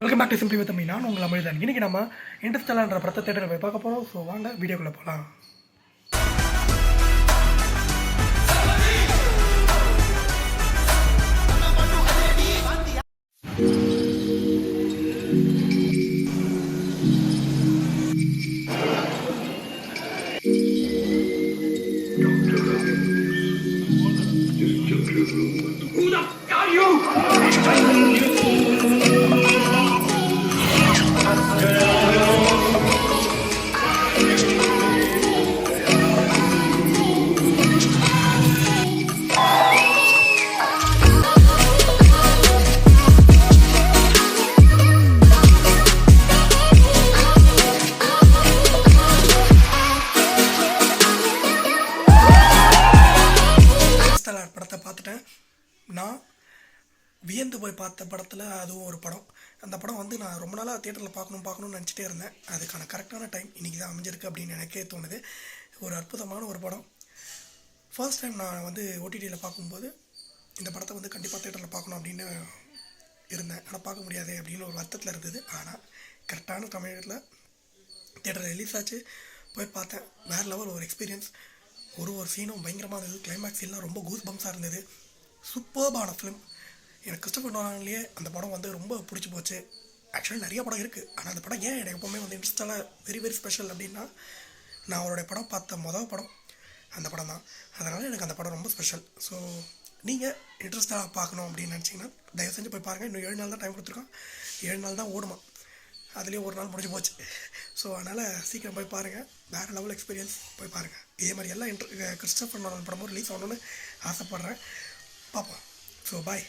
Welcome back to simply with me. நான் உங்கள் அமிழ்தான். இன்றைக்கி நம்ம இன்டர்ஸ்டெல்லார்ன்ற படத்தை தேட்டரில் போய் பார்க்க போகிறோம். ஸோ வாங்க வீடியோக்குள்ளே போகலாம். Who the f*** are you? படத்தை பார்த்துட்டேன். நான் வியந்து போய் பார்த்த படத்தில் அதுவும் ஒரு படம். அந்த படம் வந்து நான் ரொம்ப நாளாக தியேட்டரில் பார்க்கணும்னு நினச்சிட்டே இருந்தேன். அதுக்கான கரெக்டான டைம் இன்றைக்கி தான் அமைஞ்சிருக்கு அப்படின்னு எனக்கே தோணுது. ஒரு அற்புதமான ஒரு படம். ஃபர்ஸ்ட் டைம் நான் வந்து ஓடிடியில் பார்க்கும்போது இந்த படத்தை வந்து கண்டிப்பாக தியேட்டரில் பார்க்கணும் அப்படின்னு இருந்தேன். ஆனால் பார்க்க முடியாது அப்படின்னு ஒரு வருத்தத்தில் இருந்தது. ஆனால் கரெக்டான தமிழகத்தில் தியேட்டரில் ரிலீஸ் ஆச்சு, போய் பார்த்தேன். வேறு லெவல் ஒரு எக்ஸ்பீரியன்ஸ். ஒரு சீனும் பயங்கரமாக இருந்தது. கிளைமேக்ஸ் சீன்லாம் ரொம்ப கூஸ் பம்ஸாக இருந்தது. சூப்பர்பான ஃபிலிம். எனக்கு கிறிஸ்டோபர் நோலன்லேயே அந்த படம் வந்து ரொம்ப பிடிச்சி போச்சு. ஆக்சுவலி நிறைய படம் இருக்குது, ஆனால் அந்த படம் ஏன் எனக்கு எப்போவுமே வந்து இன்ட்ரெஸ்டாக வெரி ஸ்பெஷல் அப்படின்னா, நான் அவருடைய படம் பார்த்த மொதல் படம் அந்த படம் தான். அதனால் எனக்கு அந்த படம் ரொம்ப ஸ்பெஷல். ஸோ நீங்கள் இன்ட்ரெஸ்டாக பார்க்கணும் அப்படின்னு நினச்சிங்கன்னா தயவு செஞ்சு போய் பாருங்கள். இன்னும் 7 நாள் தான் டைம் கொடுத்துருக்கோம். 7 நாள் தான் ஓடுமா, அதுலேயும் ஒரு நாள் முடிஞ்சு போச்சு. ஸோ அதனால் சீக்கிரம் போய் பாருங்கள். வேறு லெவல் எக்ஸ்பீரியன்ஸ். போய் பாருங்கள். இதே மாதிரி எல்லாம் கிறிஸ்டோபர் நோலன் படமும் ரிலீஸ் ஆகணும்னு ஆசைப்பட்றேன். பார்ப்போம். So bye.